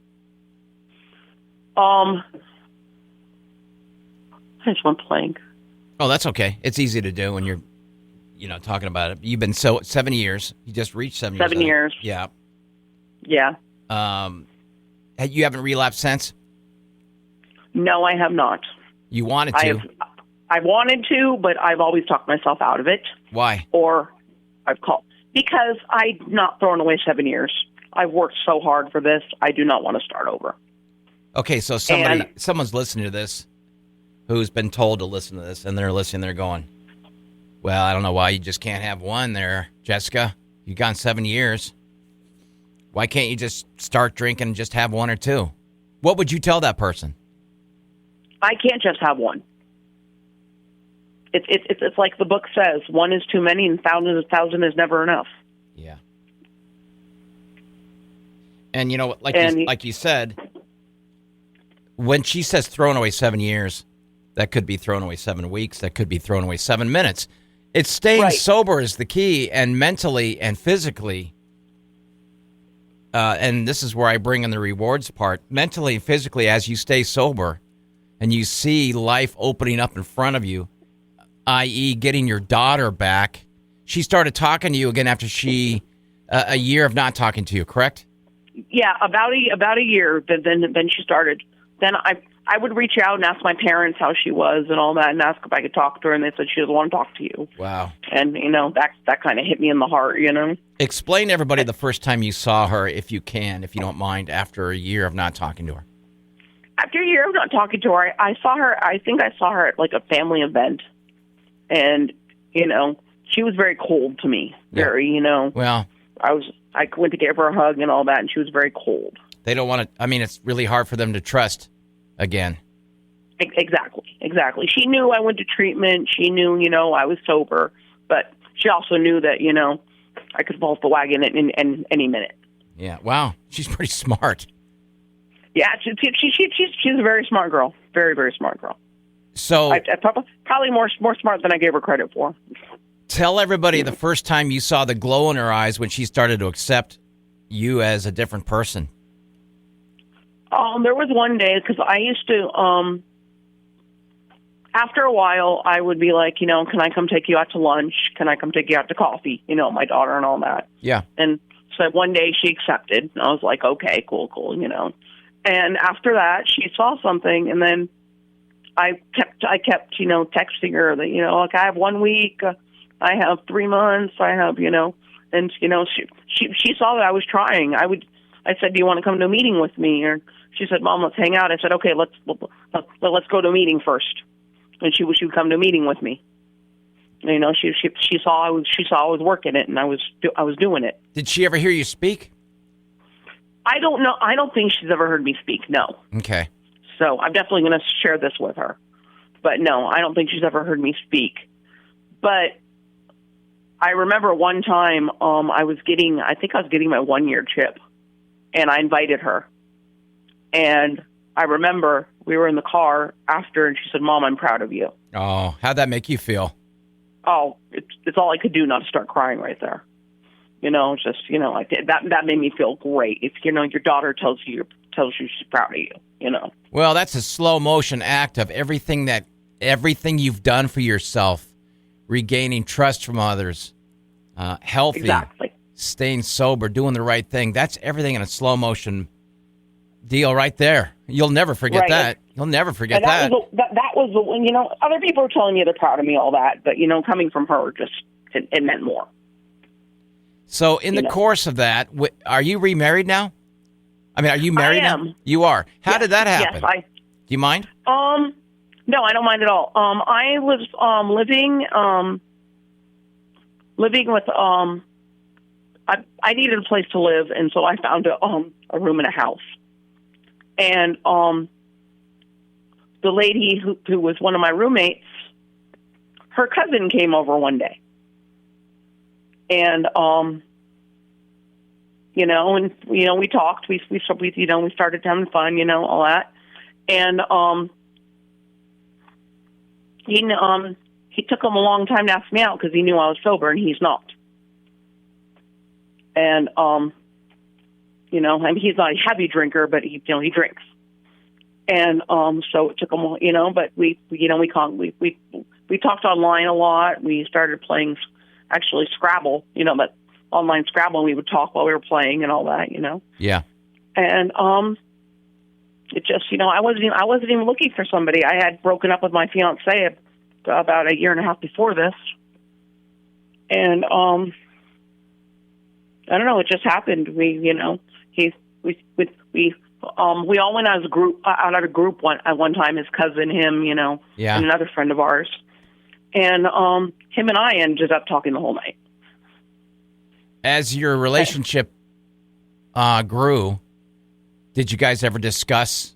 S3: I just went blank.
S1: Oh, that's okay. It's easy to do when you're, talking about it. You've been 7 years. You just reached 7 years.
S3: 7 years.
S1: Yeah.
S3: Yeah.
S1: You haven't relapsed since?
S3: No, I have not.
S1: You wanted to?
S3: I wanted to, but I've always talked myself out of it.
S1: Why?
S3: Or I've called. Because I'm not throwing away 7 years. I've worked so hard for this. I do not want to start over.
S1: Okay, so someone's listening to this who's been told to listen to this, and they're listening, they're going, well, I don't know why you just can't have one there, Jessica. You've gone 7 years. Why can't you just start drinking and just have 1 or 2? What would you tell that person?
S3: I can't just have one. It's like the book says, 1 is too many and 1,000 is never enough.
S1: Yeah. And like you said, when she says thrown away 7 years, that could be thrown away 7 weeks. That could be thrown away 7 minutes. It's staying sober is the key, and mentally and physically. And this is where I bring in the rewards part. Mentally and physically, as you stay sober and you see life opening up in front of you, i.e. getting your daughter back. She started talking to you again after a year of not talking to you, correct?
S3: Yeah, about a year. Then she started. Then I would reach out and ask my parents how she was and all that, and ask if I could talk to her, and they said she doesn't want to talk to you.
S1: Wow.
S3: And that kind of hit me in the heart.
S1: Explain to everybody the first time you saw her, if you don't mind, after a year of not talking to her.
S3: After a year of not talking to her, I saw her. I think I saw her at like a family event, and she was very cold to me. Very,
S1: Well,
S3: I went to give her a hug and all that, and she was very cold.
S1: They don't want to. I mean, it's really hard for them to trust again.
S3: Exactly. She knew I went to treatment. She knew, I was sober, but she also knew that, I could fall off the wagon in any minute.
S1: Yeah. Wow. She's pretty smart.
S3: Yeah, she's a very smart girl. Very, very smart girl.
S1: So
S3: I probably more smart than I gave her credit for.
S1: Tell everybody the first time you saw the glow in her eyes when she started to accept you as a different person.
S3: There was one day, because I used to, after a while, I would be like, can I come take you out to lunch? Can I come take you out to coffee? My daughter and all that.
S1: Yeah.
S3: And so one day she accepted. I was like, okay, cool. And after that, she saw something, and then I kept, texting her that, like, I have 1 week, I have 3 months, I have, and, she saw that I was trying. I said, do you want to come to a meeting with me? Or she said, Mom, let's hang out. I said, okay, let's go to a meeting first. And she would come to a meeting with me. She saw I was working it, and I was doing it.
S1: Did she ever hear you speak?
S3: I don't know. I don't think she's ever heard me speak. No.
S1: Okay.
S3: So I'm definitely going to share this with her. But no, I don't think she's ever heard me speak. But I remember one time I was getting my 1-year chip, and I invited her. And I remember we were in the car after, and she said, Mom, I'm proud of you.
S1: Oh, how'd that make you feel?
S3: Oh, it's all I could do not to start crying right there. Like that made me feel great. If, your daughter tells you she's proud of you,
S1: Well, that's a slow motion act of everything you've done for yourself, regaining trust from others, healthy,
S3: exactly.
S1: Staying sober, doing the right thing. That's everything in a slow motion deal right there. You'll never forget that. You'll never forget that.
S3: That was the one, other people are telling me they're proud of me, all that, but, coming from her, just, it meant more.
S1: So in the course of that, are you remarried now? I mean, are you married
S3: I am.
S1: now? You are. How did that happen?
S3: Yes,
S1: Do you mind?
S3: No, I don't mind at all. I was living with I needed a place to live, and so I found a room in a house. And the lady who was one of my roommates, her cousin came over one day. And we talked. We started having fun, all that. And he took him a long time to ask me out because he knew I was sober and he's not. And he's not a heavy drinker, but he drinks. And so it took him, but we talked online a lot. We started playing actually Scrabble, but online Scrabble, and we would talk while we were playing and all that,
S1: Yeah.
S3: And it just, I wasn't even looking for somebody. I had broken up with my fiance about 1.5 years before this, and I don't know, it just happened. We all went out as a group, at one time. His cousin, him, and another friend of ours, and him and I ended up talking the whole night.
S1: As your relationship grew, did you guys ever discuss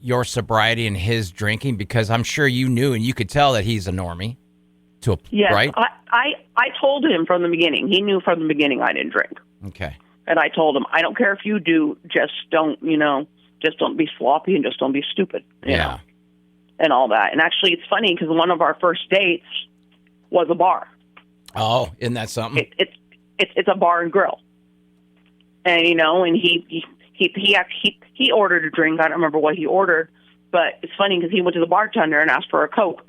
S1: your sobriety and his drinking? Because I'm sure you knew and you could tell that he's a normie.
S3: Yes,
S1: right?
S3: I told him from the beginning. He knew from the beginning I didn't drink.
S1: Okay.
S3: And I told him, I don't care if you do, just don't be sloppy and just don't be stupid. You know, and all that. And actually, it's funny because one of our first dates was a bar.
S1: Oh, isn't that something?
S3: It's a bar and grill. And and he ordered a drink. I don't remember what he ordered, but it's funny because he went to the bartender and asked for a Coke.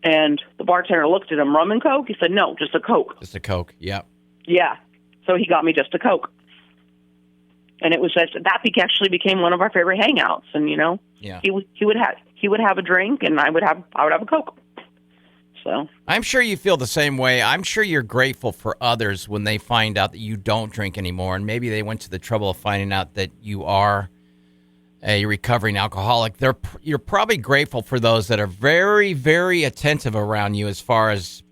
S3: And the bartender looked at him, rum and Coke? He said, no, just a Coke.
S1: Just a Coke, yeah.
S3: Yeah. So he got me just a Coke. And it was just, that actually became one of our favorite hangouts. And,
S1: yeah.
S3: he would have a drink and I would have a Coke. So
S1: I'm sure you feel the same way. I'm sure you're grateful for others when they find out that you don't drink anymore. And maybe they went to the trouble of finding out that you are a recovering alcoholic. You're probably grateful for those that are very, very attentive around you, as far as,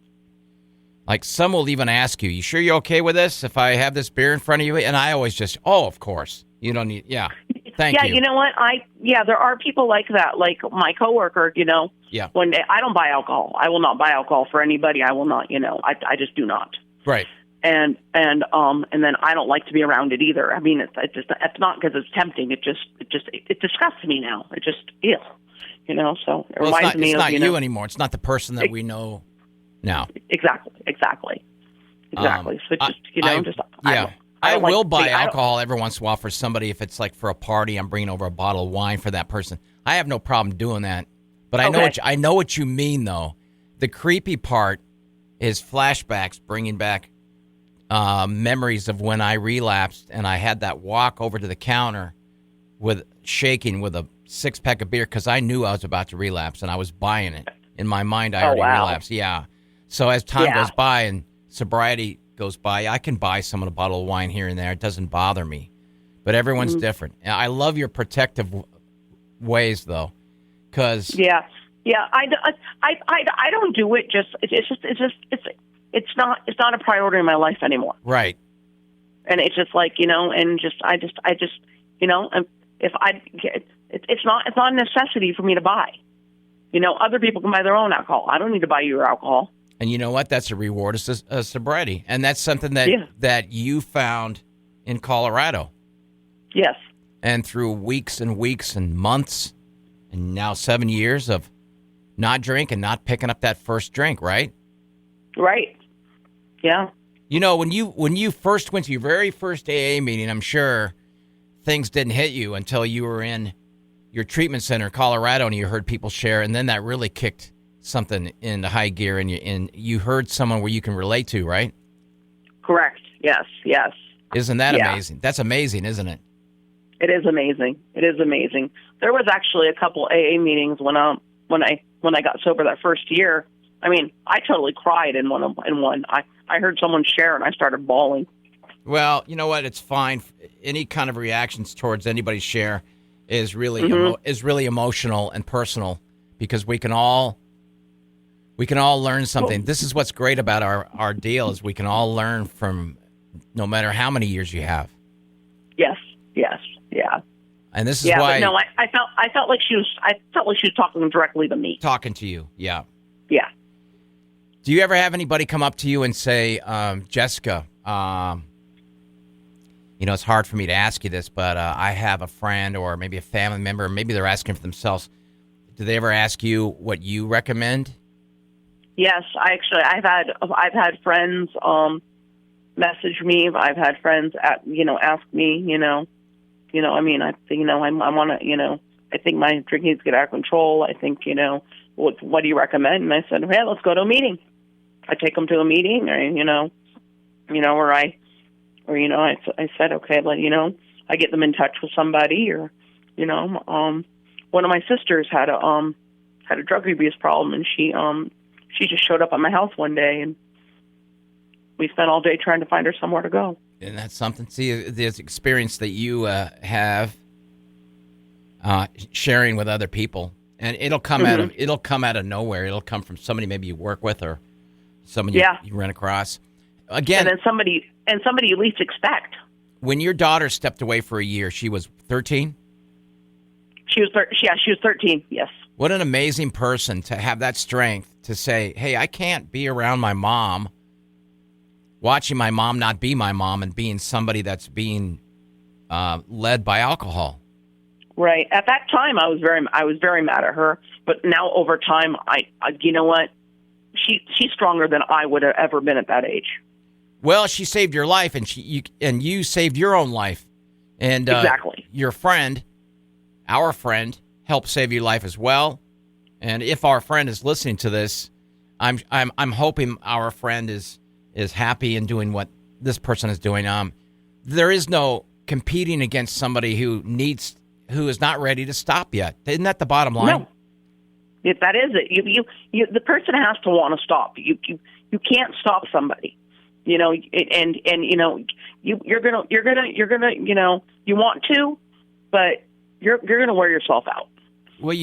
S1: like, some will even ask you sure you're okay with this if I have this beer in front of you? And I always just, of course. You don't need, yeah. Thank you.
S3: You know what? There are people like that. Like my coworker,
S1: Yeah.
S3: When I don't buy alcohol, I will not buy alcohol for anybody. I will not, I just do not.
S1: Right.
S3: And then I don't like to be around it either. I mean, it's not because it's tempting. It disgusts me now. It just, ew. So it reminds me
S1: it's
S3: of,
S1: not you anymore. It's not the person that we know now.
S3: Exactly. So
S1: I will buy alcohol every once in a while for somebody if it's like for a party. I'm bringing over a bottle of wine for that person. I have no problem doing that. But I know what you mean, though. The creepy part is flashbacks, bringing back memories of when I relapsed and I had that walk over to the counter shaking with a 6-pack of beer because I knew I was about to relapse and I was buying it. In my mind, I already relapsed. Yeah. So as time goes by and sobriety goes by, I can buy someone a bottle of wine here and there. It doesn't bother me. But everyone's different. I love your protective ways, though, because
S3: I don't do it. It's not a priority in my life anymore.
S1: Right.
S3: And it's just like it's not a necessity for me to buy. Other people can buy their own alcohol. I don't need to buy your alcohol.
S1: And you know what? That's a reward of sobriety. And that's something that you found in Colorado.
S3: Yes.
S1: And through weeks and weeks and months and now 7 years of not drinking, not picking up that first drink, right?
S3: Right. Yeah.
S1: When you first went to your very first AA meeting, I'm sure things didn't hit you until you were in your treatment center in Colorado and you heard people share, and then that really kicked something into high gear, and you heard someone where you can relate to, right? Correct.
S3: Yes.
S1: Isn't that amazing? That's amazing, isn't it?
S3: It is amazing. There was actually a couple AA meetings when I got sober that first year. I mean, I totally cried in one. I heard someone share and I started bawling.
S1: Well, you know what? It's fine. Any kind of reactions towards anybody's share is really really emotional and personal because we can all learn something. This is what's great about our deal is we can all learn from no matter how many years you have.
S3: Yes, yeah.
S1: And this is why.
S3: But no, I felt like she was talking directly to me.
S1: Talking to you, yeah.
S3: Yeah.
S1: Do you ever have anybody come up to you and say, Jessica, it's hard for me to ask you this, but I have a friend or maybe a family member, or maybe they're asking for themselves. Do they ever ask you what you recommend?
S3: Yes, I've had friends message me. I've had friends ask me. I mean, I think I want to. I think my drinking is get out of control. I think what do you recommend? And I said, hey, let's go to a meeting. I take them to a meeting, or I said, okay, but I get them in touch with somebody, or one of my sisters had a drug abuse problem, and she just showed up at my house one day, and we spent all day trying to find her somewhere to go.
S1: And that's something. See, this experience that you have sharing with other people, and it'll come out of nowhere. It'll come from somebody maybe you work with or someone you run across. Again,
S3: and then somebody you least expect.
S1: When your daughter stepped away for a year, she was 13?
S3: She was 13, yes.
S1: What an amazing person to have that strength to say, hey, I can't be around my mom, watching my mom not be my mom and being somebody that's being led by alcohol.
S3: Right. At that time, I was very mad at her. But now over time, I you know what? She's stronger than I would have ever been at that age.
S1: Well, she saved your life, and you saved your own life, and
S3: exactly.
S1: Your friend, our friend, helped save your life as well. And if our friend is listening to this, I'm hoping our friend is happy in doing what this person is doing. There is no competing against somebody who is not ready to stop yet. Isn't that the bottom line?
S3: No. That is it. You the person has to want to stop. You can't stop somebody. You're gonna you want to, but you're gonna wear yourself out.
S1: Well,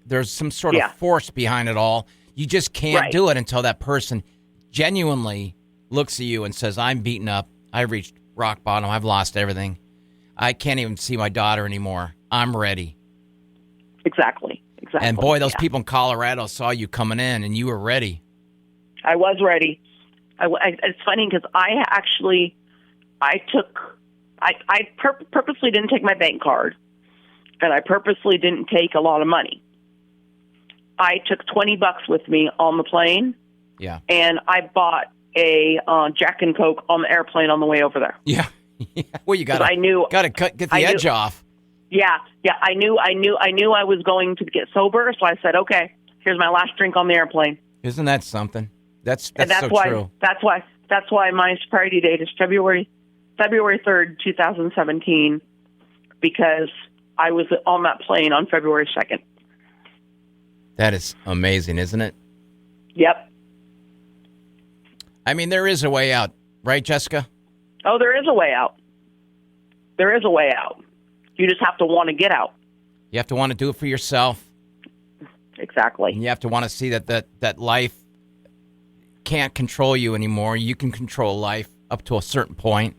S1: there's some sort of force behind it all. You just can't do it until that person genuinely looks at you and says, I'm beaten up. I've reached rock bottom. I've lost everything. I can't even see my daughter anymore. I'm ready.
S3: Exactly.
S1: And boy, those people in Colorado saw you coming in, and you were ready.
S3: I was ready. It's funny because I purposely didn't take my bank card, and I purposely didn't take a lot of money. I took $20 with me on the plane.
S1: Yeah.
S3: And I bought a Jack and Coke on the airplane on the way over there.
S1: Yeah. Well, you got to get the edge off.
S3: Yeah. I knew I was going to get sober, so I said, okay, here's my last drink on the airplane.
S1: Isn't that something? That's so
S3: why,
S1: true.
S3: That's why my sobriety date is February 3rd, 2017, because I was on that plane on February 2nd.
S1: That is amazing, isn't it?
S3: Yep.
S1: I mean, there is a way out, right, Jessica?
S3: Oh, there is a way out. There is a way out. You just have to want to get out.
S1: You have to want to do it for yourself.
S3: Exactly.
S1: And you have to want to see that life can't control you anymore. You can control life up to a certain point.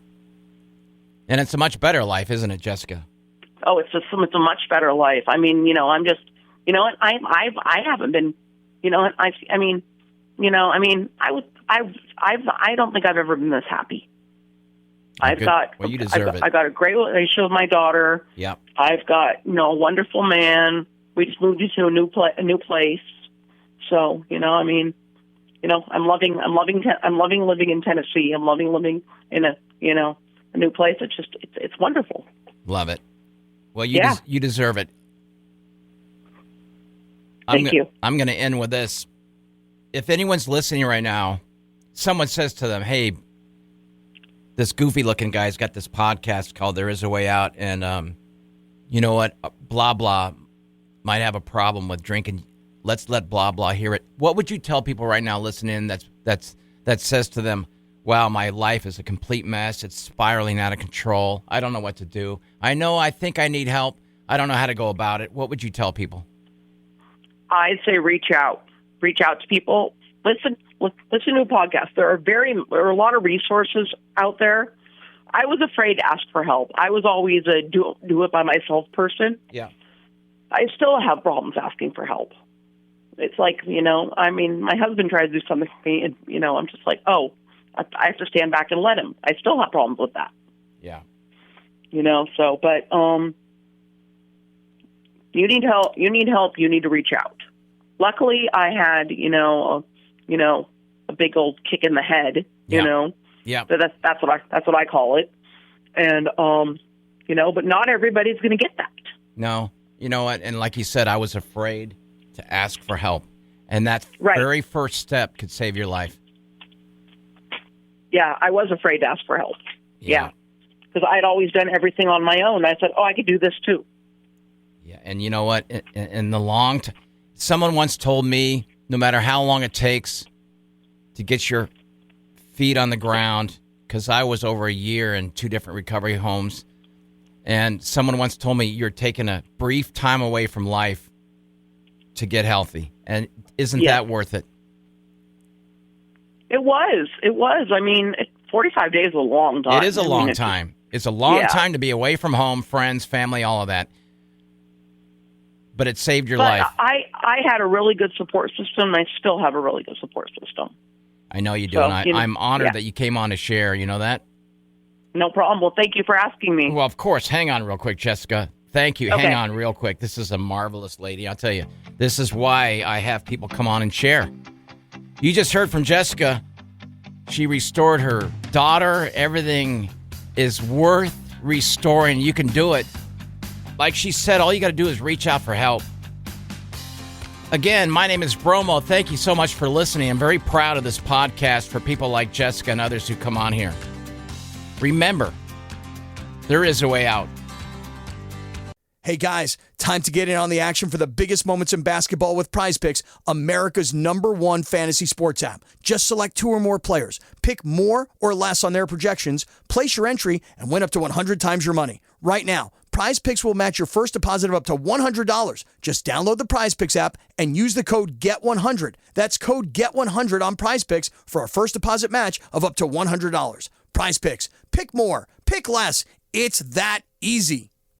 S1: And it's a much better life, isn't it, Jessica?
S3: Oh, it's a much better life. I mean, I'm just, I haven't been, I don't think I've ever been this happy.
S1: You deserve it.
S3: I got a great relationship with my daughter.
S1: Yep.
S3: I've got, a wonderful man. We just moved into a new place. So, I'm loving living in Tennessee. I'm loving living in a new place. It's wonderful.
S1: Love it. Well, you deserve it.
S3: Thank you.
S1: I'm going to end with this. If anyone's listening right now, someone says to them, hey, this goofy-looking guy's got this podcast called There Is a Way Out, and you know what? Blah, blah might have a problem with drinking. Let's let blah, blah hear it. What would you tell people right now listening that says to them, wow, my life is a complete mess. It's spiraling out of control. I don't know what to do. I think I need help. I don't know how to go about it. What would you tell people?
S3: I'd say reach out to people. Listen to a podcast. There are a lot of resources out there. I was afraid to ask for help. I was always a do it by myself person.
S1: Yeah. I
S3: still have problems asking for help. It's like, my husband tries to do something for me, and, I'm just like, oh, I have to stand back and let him. I still have problems with that.
S1: Yeah.
S3: But you need help. You need to reach out. Luckily, I had, a big old kick in the head,
S1: Yeah.
S3: So that's what I call it. And, but not everybody's going to get that.
S1: No. You know what? And like you said, I was afraid to ask for help. And that
S3: right.
S1: very first step could save your life.
S3: Yeah, I was afraid to ask for help. Yeah. Because I'd always done everything on my own. I said, I could do this too.
S1: Yeah, and you know what? In the long term, someone once told me, no matter how long it takes to get your feet on the ground, because I was over a year in 2 different recovery homes, and someone once told me you're taking a brief time away from life to get healthy. And isn't that worth it?
S3: It was. I mean, 45 days is a long time.
S1: It is a long time. It's a long time to be away from home, friends, family, all of that. But it saved your life.
S3: I had a really good support system. I still have a really good support system.
S1: I know you do, and I'm honored that you came on to share. You know that?
S3: No problem. Well, thank you for asking me.
S1: Well, of course. Hang on real quick, Jessica. Thank you.
S3: Okay.
S1: Hang on real quick. This is a marvelous lady. I'll tell you. This is why I have people come on and share. You just heard from Jessica. She restored her daughter. Everything is worth restoring. You can do it. Like she said, all you got to do is reach out for help. Again, my name is Bromo. Thank you so much for listening. I'm very proud of this podcast for people like Jessica and others who come on here. Remember, there is a way out.
S2: Hey guys, time to get in on the action for the biggest moments in basketball with Prize Picks, America's #1 fantasy sports app. Just select 2 or more players, pick more or less on their projections, place your entry, and win up to 100 times your money. Right now, Prize Picks will match your first deposit of up to $100. Just download the Prize Picks app and use the code GET100. That's code GET100 on Prize Picks for a first deposit match of up to $100. Prize Picks. Pick more. Pick less. It's that easy.